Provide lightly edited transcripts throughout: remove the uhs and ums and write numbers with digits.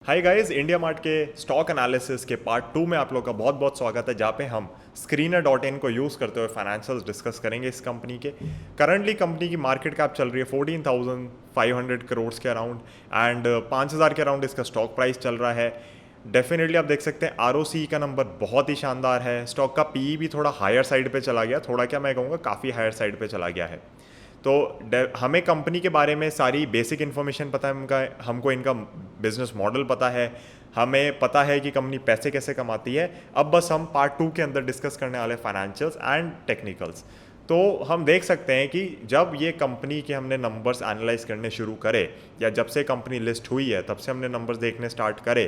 Hi guys, India mart के stock analysis के part 2 में आप लोग का बहुत बहुत स्वागत है, जहाँ पे हम स्क्रीनर.इन को यूज़ करते हुए फाइनेंशियल्स डिस्कस करेंगे इस कंपनी के। करंटली कंपनी की मार्केट कैप चल रही है 14,500 करोड़ के अराउंड एंड 5,000 के अराउंड इसका स्टॉक प्राइस चल रहा है। डेफिनेटली आप देख सकते हैं आरओसी का नंबर बहुत ही शानदार है। स्टॉक का पीई भी थोड़ा हायर साइड पे चला गया, थोड़ा क्या मैं कहूँगा काफ़ी हायर साइड पे चला गया है। तो हमें कंपनी के बारे में सारी बेसिक इन्फॉर्मेशन पता है, हमको इनका बिजनेस मॉडल पता है, हमें पता है कि कंपनी पैसे कैसे कमाती है। अब बस हम पार्ट 2 के अंदर डिस्कस करने वाले फाइनेंशियल्स एंड टेक्निकल्स। तो हम देख सकते हैं कि जब ये कंपनी के हमने नंबर्स एनालाइज करने शुरू करे या जब से कंपनी लिस्ट हुई है तब से हमने नंबर्स देखने स्टार्ट करे,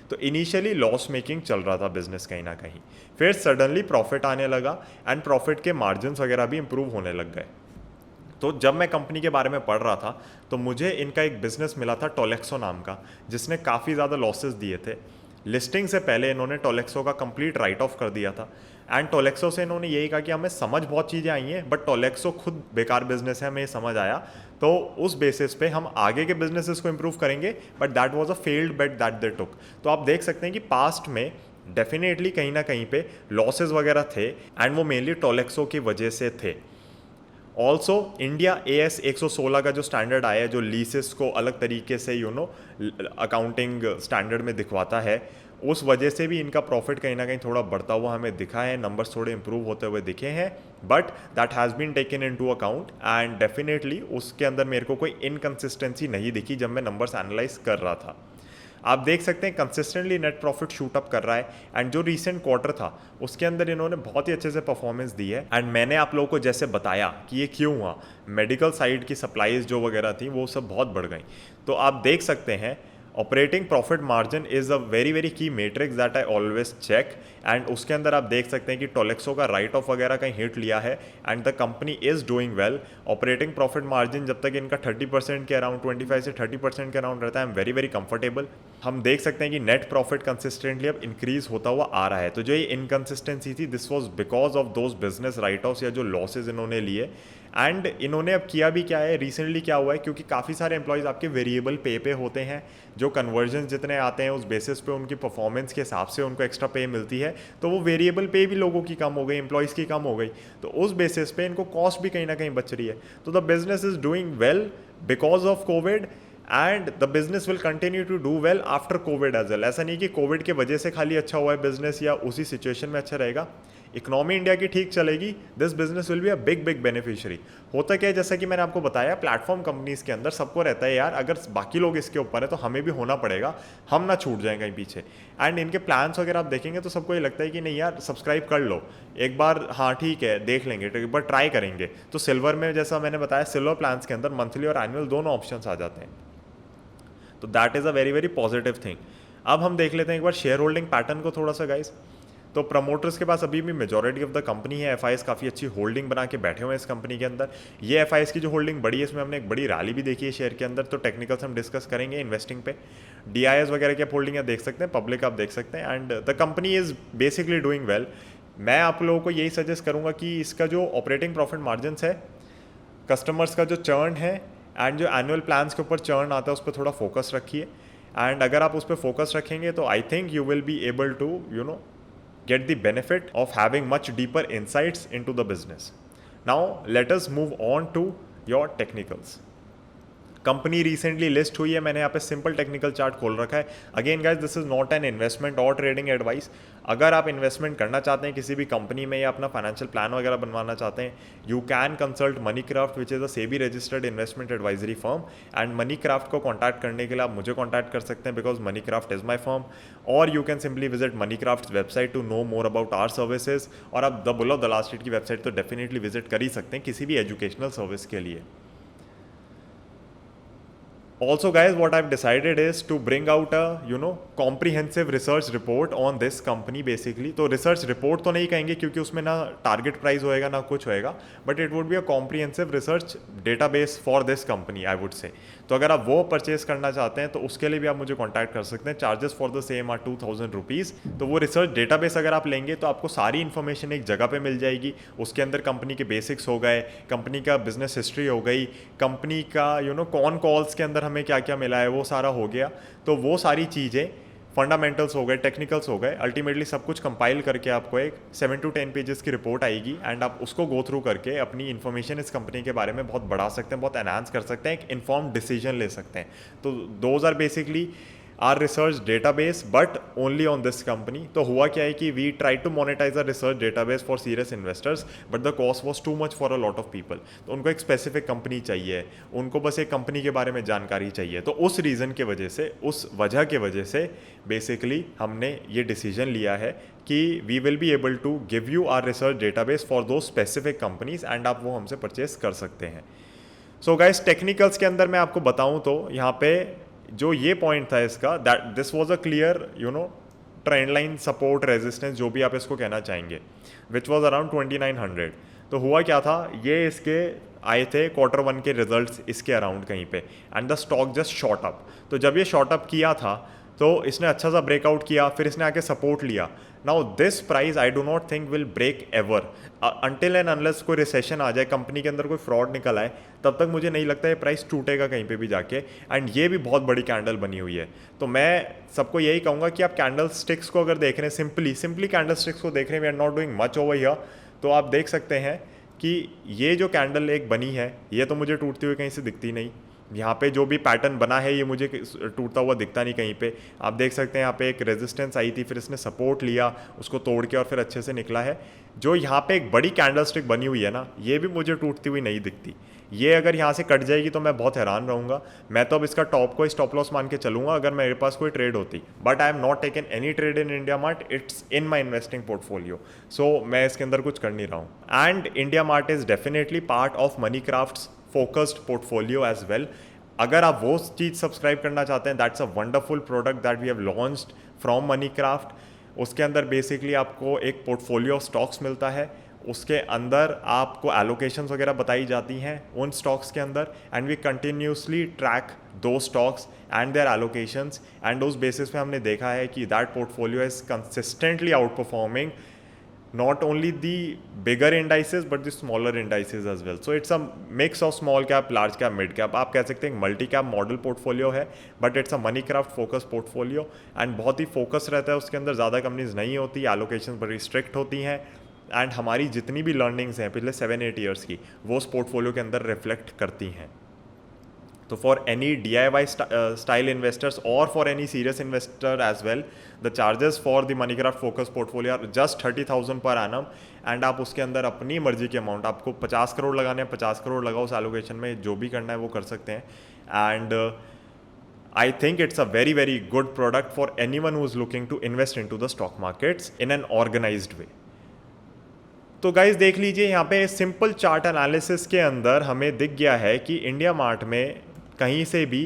तो इनिशियली लॉस मेकिंग चल रहा था बिजनेस कहीं ना कहीं। फिर सडनली प्रॉफिट आने लगा एंड प्रॉफिट के मार्जिन वगैरह भी इंप्रूव होने लग गए। तो जब मैं कंपनी के बारे में पढ़ रहा था तो मुझे इनका एक बिज़नेस मिला था टोलेक्सो नाम का, जिसने काफ़ी ज़्यादा लॉसेस दिए थे। लिस्टिंग से पहले इन्होंने टोलेक्सो का कंप्लीट राइट ऑफ कर दिया था एंड टोलेक्सो से इन्होंने यही कहा कि हमें समझ बहुत चीज़ें आई हैं बट टोलेक्सो खुद बेकार बिजनेस है, हमें ये समझ आया। तो उस बेसिस पे हम आगे के बिजनेसेस को इम्प्रूव करेंगे, but that was a failed bet that they took. तो आप देख सकते हैं कि पास्ट में डेफिनेटली कहीं ना कहीं पे लॉसेस वगैरह थे एंड वो मेनली टोलेक्सो की वजह से थे। ऑल्सो इंडिया AS 116 का जो स्टैंडर्ड आया है, जो लीसेस को अलग तरीके से अकाउंटिंग स्टैंडर्ड में दिखवाता है, उस वजह से भी इनका प्रॉफिट कहीं ना कहीं थोड़ा बढ़ता हुआ हमें दिखा है, नंबर्स थोड़े इंप्रूव होते हुए दिखे हैं। But that has been taken into account and definitely उसके अंदर मेरे को कोई इनकन्सिस्टेंसी नहीं दिखी जब मैं नंबर्स एनालाइज कर रहा था। आप देख सकते हैं consistently net profit shoot up कर रहा है एंड जो रीसेंट क्वार्टर था उसके अंदर इन्होंने बहुत ही अच्छे से परफॉर्मेंस दी है। एंड मैंने आप लोगों को जैसे बताया कि ये क्यों हुआ, मेडिकल साइड की सप्लाईज जो वगैरह थी वो सब बहुत बढ़ गई। तो आप देख सकते हैं operating profit margin is a very very key metrics that I always check. And उसके अंदर आप देख सकते हैं कि टोलेक्सो का राइट ऑफ वगैरह कहीं हिट लिया है and the company is doing well. Operating profit margin जब तक इनका 30% के अराउंड 25 से 30% के अराउंड रहता है, I am very very comfortable. हम देख सकते हैं कि नेट प्रॉफिट कंसिस्टेंटली अब इंक्रीज होता हुआ आ रहा है। तो जो ये इनकन्सिस्टेंसी थी this was because of those business right offs या जो लॉसेज इन्होंने लिए। एंड इन्होंने अब किया भी क्या है, रिसेंटली क्या हुआ है, क्योंकि काफ़ी सारे एम्प्लॉयज़ आपके वेरिएबल पे होते हैं, जो कन्वर्जन जितने आते हैं उस बेसिस पे उनकी परफॉर्मेंस के हिसाब से उनको एक्स्ट्रा पे मिलती है। तो वो वेरिएबल पे भी लोगों की कम हो गई, एम्प्लॉयज़ की कम हो गई, तो उस बेसिस पे इनको कॉस्ट भी कहीं ना कहीं बच रही है। तो the business is doing well because of COVID and the business will continue to do well after COVID as well. ऐसा नहीं कि कोविड की वजह से खाली अच्छा हुआ है बिजनेस या उसी सिचुएशन में अच्छा रहेगा। इकोनॉमी इंडिया की ठीक चलेगी, this business will be a big big beneficiary. होता क्या है, जैसा कि मैंने आपको बताया, प्लेटफॉर्म कंपनीज के अंदर सबको रहता है यार अगर बाकी लोग इसके ऊपर है तो हमें भी होना पड़ेगा, हम ना छूट जाएं कहीं पीछे। एंड इनके प्लान्स वगैरह आप देखेंगे तो सबको ये लगता है कि नहीं यार सब्सक्राइब कर लो एक बार, हाँ ठीक है देख लेंगे, एक बार ट्राई करेंगे। तो सिल्वर में जैसा मैंने बताया, सिल्वर प्लान्स के अंदर मंथली और एनुअल दोनों ऑप्शन आ जाते हैं। तो that is a very very positive thing. अब हम देख लेते हैं एक बार शेयर होल्डिंग पैटर्न को थोड़ा सा गाइस। तो प्रमोटर्स के पास अभी भी मेजॉरिटी ऑफ द कंपनी है, एफ काफ़ी अच्छी होल्डिंग बना के बैठे हुए हैं इस कंपनी के अंदर। ये एफ की जो होल्डिंग बड़ी है इसमें हमने एक बड़ी रैली भी देखी है शेयर के अंदर, तो टेक्निकल्स हम डिस्कस करेंगे इन्वेस्टिंग पे। DIS वगैरह की आप होल्डिंग आप देख सकते हैं, पब्लिक आप देख सकते हैं and the company is basically doing well. मैं आप लोगों को यही सजेस्ट करूँगा कि इसका जो ऑपरेटिंग प्रॉफिट मार्जिन है, कस्टमर्स का जो चर्न है एंड जो एनुअल प्लान्स के ऊपर चर्न आता है उस पर थोड़ा फोकस रखिए। एंड अगर आप उस पर फोकस रखेंगे तो I think you will be able to get the benefit of having much deeper insights into the business. Now let us move on to your technicals. Company recently list हुई है, मैंने यहाँ पे सिंपल टेक्निकल चार्ट खोल रखा है। Again guys this is not an investment और trading advice. अगर आप इन्वेस्टमेंट करना चाहते हैं किसी भी कंपनी में या अपना फाइनेंशियल प्लान वगैरह बनवाना चाहते हैं, you can consult Moneycraft which is a SEBI registered investment advisory firm. And Moneycraft को कॉन्टैक्ट करने के लिए आप मुझे कॉन्टैक्ट कर सकते हैं because Moneycraft is my firm. और you can simply visit Moneycraft website to know more about our services. और आप the bull of the last street की वेबसाइट तो डेफिनेटली विजिट कर ही सकते हैं किसी भी एजुकेशनल सर्विस के लिए। Also guys, what I've decided is to bring out a comprehensive research report on this company basically। तो research report तो नहीं कहेंगे क्योंकि उसमें ना टारगेट प्राइस होएगा ना कुछ होएगा, but it would be a comprehensive research database for this company I would say. तो अगर आप वो परचेज करना चाहते हैं तो उसके लिए भी आप मुझे कॉन्टैक्ट कर सकते हैं। Charges for the same are 2000 rupees. तो वो रिसर्च डेटाबेस अगर आप लेंगे तो आपको सारी इन्फॉर्मेशन एक जगह पे मिल जाएगी। उसके अंदर कंपनी के बेसिक्स हो गए, कंपनी का बिजनेस हिस्ट्री हो गई, कंपनी का कौन कॉल्स के अंदर हमें क्या क्या मिला है वो सारा हो गया। तो वो सारी चीज़ें, फंडामेंटल्स हो गए, टेक्निकल्स हो गए, अल्टीमेटली सब कुछ कंपाइल करके आपको एक 7 to 10 पेजेस की रिपोर्ट आएगी एंड आप उसको गो थ्रू करके अपनी इन्फॉर्मेशन इस कंपनी के बारे में बहुत बढ़ा सकते हैं, बहुत एनहांस कर सकते हैं, एक इन्फॉर्म डिसीजन ले सकते हैं। तो those are basically our research database but only on this company. तो हुआ क्या है कि we try to monetize a research database for serious investors but the cost was too much for a lot of people. तो उनको एक specific company चाहिए, उनको बस एक कंपनी के बारे में जानकारी चाहिए। तो उस रीज़न के वजह से, उस वजह के वजह से बेसिकली हमने ये डिसीजन लिया है कि we will be able to give you our research database for those specific companies and आप वो हमसे परचेस कर सकते हैं। सो गाइस, टेक्निकल्स के अंदर मैं आपको बताऊं तो यहाँ पे जो ये पॉइंट था इसका, that this was a clear trend line, support, resistance, जो भी आप इसको कहना चाहेंगे, विच वाज अराउंड 2900। तो हुआ क्या था, ये इसके आए थे Q1 के रिजल्ट्स इसके अराउंड कहीं पे and the stock just shot up. तो जब ये शॉट अप किया था तो इसने अच्छा सा ब्रेकआउट किया, फिर इसने आके सपोर्ट लिया। Now this price I do not think will break ever until and unless कोई रिसेशन आ जाए, कंपनी के अंदर कोई फ्रॉड निकल आए, तब तक मुझे नहीं लगता ये प्राइस टूटेगा कहीं पे भी जाके। एंड ये भी बहुत बड़ी कैंडल बनी हुई है। तो मैं सबको यही कहूँगा कि आप कैंडल स्टिक्स को अगर देख रहे हैं, सिंपली कैंडल स्टिक्स को देख रहे हैं, we are not doing much over here, तो आप देख सकते हैं कि ये जो कैंडल एक बनी है, ये तो मुझे टूटती हुई कहीं से दिखती नहीं। यहाँ पे जो भी पैटर्न बना है ये मुझे टूटता हुआ दिखता नहीं कहीं पे। आप देख सकते हैं यहाँ पे एक रेजिस्टेंस आई थी, फिर इसने सपोर्ट लिया, उसको तोड़ के और फिर अच्छे से निकला है। जो यहाँ पे एक बड़ी कैंडल स्टिक बनी हुई है ना, ये भी मुझे टूटती हुई नहीं दिखती। ये अगर यहाँ से कट जाएगी तो मैं बहुत हैरान रहूँगा। मैं तो अब इसका टॉप को स्टॉप लॉस मान के चलूँगा अगर मेरे पास कोई ट्रेड होती, but I am not taken any trade in IndiaMART, it's in my investing portfolio. So मैं इसके अंदर कुछ कर नहीं रहा हूँ। And IndiaMART is definitely part of Moneycraft's focused portfolio as well. अगर आप वो चीज़ सब्सक्राइब करना चाहते हैं, that's a wonderful product that we have launched from Moneycraft. उसके अंदर बेसिकली आपको एक पोर्टफोलियो ऑफ स्टॉक्स मिलता है, उसके अंदर आपको एलोकेशंस वगैरह बताई जाती हैं उन स्टॉक्स के अंदर, and we continuously track those stocks and their allocations, and उस बेसिस पे हमने देखा है कि that portfolio is consistently outperforming not only the bigger indices but the smaller indices as well. So it's a mix of small cap, large cap, mid cap. आप कह सकते हैं मल्टी कैप मॉडल पोर्टफोलियो है, but it's a money craft focus portfolio and बहुत ही focus रहता है उसके अंदर, ज़्यादा कंपनीज नहीं होती, एलोकेशन बड़ी स्ट्रिक्ट होती हैं, एंड हमारी जितनी भी लर्निंग्स हैं पिछले 7-8 ईयर्स की, वो उस पोर्टफोलियो के अंदर रिफ्लेक्ट करती हैं। तो for any DIY style investors or for any serious investor as well, the charges for the money craft focus portfolio are just 30,000 per annum, and आप उसके अंदर अपनी मर्जी के अमाउंट, आपको 50 करोड़ लगाने हैं 50 करोड़ लगाओ उस एलोकेशन में, जो भी करना है वो कर सकते हैं। And I think it's a very very good product for anyone who is looking to invest into the stock markets in an organised way. तो गाइज देख लीजिए, यहाँ पे सिंपल चार्ट एनालिसिस के अंदर हमें दिख गया है कि इंडिया मार्ट में कहीं से भी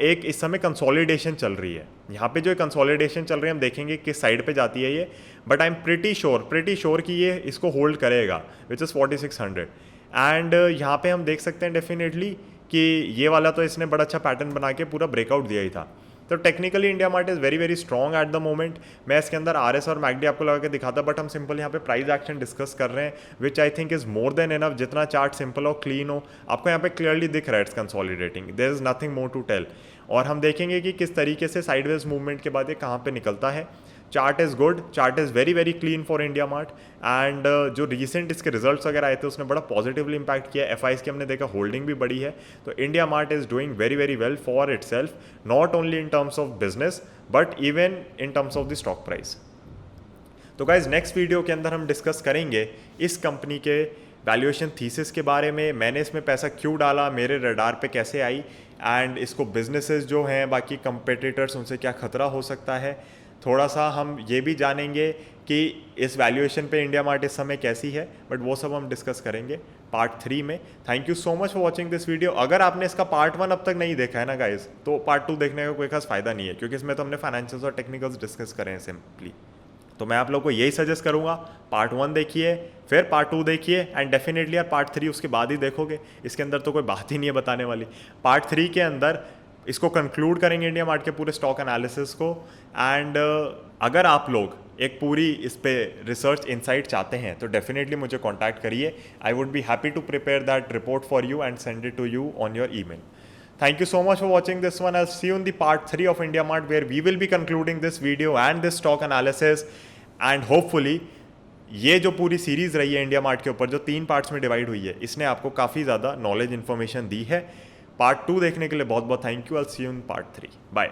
एक इस समय कंसोलिडेशन चल रही है। यहाँ पे जो कंसोलिडेशन चल रही है हम देखेंगे किस साइड पे जाती है ये, but I am pretty sure कि ये इसको होल्ड करेगा विच इज़ 4600। एंड यहाँ पे हम देख सकते हैं डेफिनेटली कि ये वाला तो इसने बड़ा अच्छा पैटर्न बना के पूरा ब्रेकआउट दिया ही था। तो technically India mart is very very strong at the moment. मैं इसके अंदर RS और MACD आपको लगा के दिखाता, बट हम सिंपल यहाँ पे प्राइस एक्शन डिस्कस कर रहे हैं, which I think is more than enough. जितना चार्ट सिंपल हो, क्लीन हो, आपको यहाँ पे क्लियरली दिख रहा है it's consolidating, there is nothing more to tell. और हम देखेंगे कि किस तरीके से साइडवेज मूवमेंट के बाद ये कहाँ पे निकलता है। Chart is good, chart is very very clean for India mart, and जो रिसेंट इसके रिजल्ट्स वगैरह आए थे उसने बड़ा पॉजिटिवली इंपैक्ट किया। FIs की हमने देखा होल्डिंग भी बड़ी है। तो India mart is doing very very well for it self, not only in terms of business but even in terms of the stock price. तो गाइज नेक्स्ट वीडियो के अंदर हम डिस्कस करेंगे इस कंपनी के वैल्यूएशन थीसिस के बारे में, मैंने इसमें पैसा क्यों डाला, मेरे रडार पे कैसे आई, एंड इसको बिजनेसेस जो हैं बाकी कंपेटिटर्स उनसे क्या खतरा हो सकता है। थोड़ा सा हम ये भी जानेंगे कि इस वैल्यूएशन पे इंडिया मार्ट इस समय कैसी है, बट वो सब हम डिस्कस करेंगे पार्ट 3 में। Thank you so much for watching this video. अगर आपने इसका पार्ट 1 अब तक नहीं देखा है ना गाइज, तो पार्ट 2 देखने का कोई खास फायदा नहीं है, क्योंकि इसमें तो हमने फाइनेंशियल्स और टेक्निकल्स डिस्कस करें हैं सिंपली। तो मैं आप लोग को यही सजेस्ट करूंगा, पार्ट 1 देखिए, फिर पार्ट 2 देखिए, एंड डेफिनेटली यार पार्ट 3 उसके बाद ही देखोगे। इसके अंदर तो कोई बात ही नहीं है बताने वाली। पार्ट 3 के अंदर इसको कंक्लूड करेंगे इंडिया मार्ट के पूरे स्टॉक एनालिसिस को। एंड अगर आप लोग एक पूरी इस पे रिसर्च इनसाइट चाहते हैं तो डेफिनेटली मुझे कॉन्टैक्ट करिए। I would be happy to prepare that report for you and send it to you on your email. Thank you so much for watching this one. I'll see you in the part 3 of India Mart, where we will be concluding this video and this stock analysis. And hopefully ये जो पूरी series रही है India mart के ऊपर, जो 3 parts में divide हुई है, इसने आपको काफ़ी ज़्यादा नॉलेज इन्फॉर्मेशन दी है। पार्ट 2 देखने के लिए बहुत बहुत thank you. I will see you in part 3। Bye.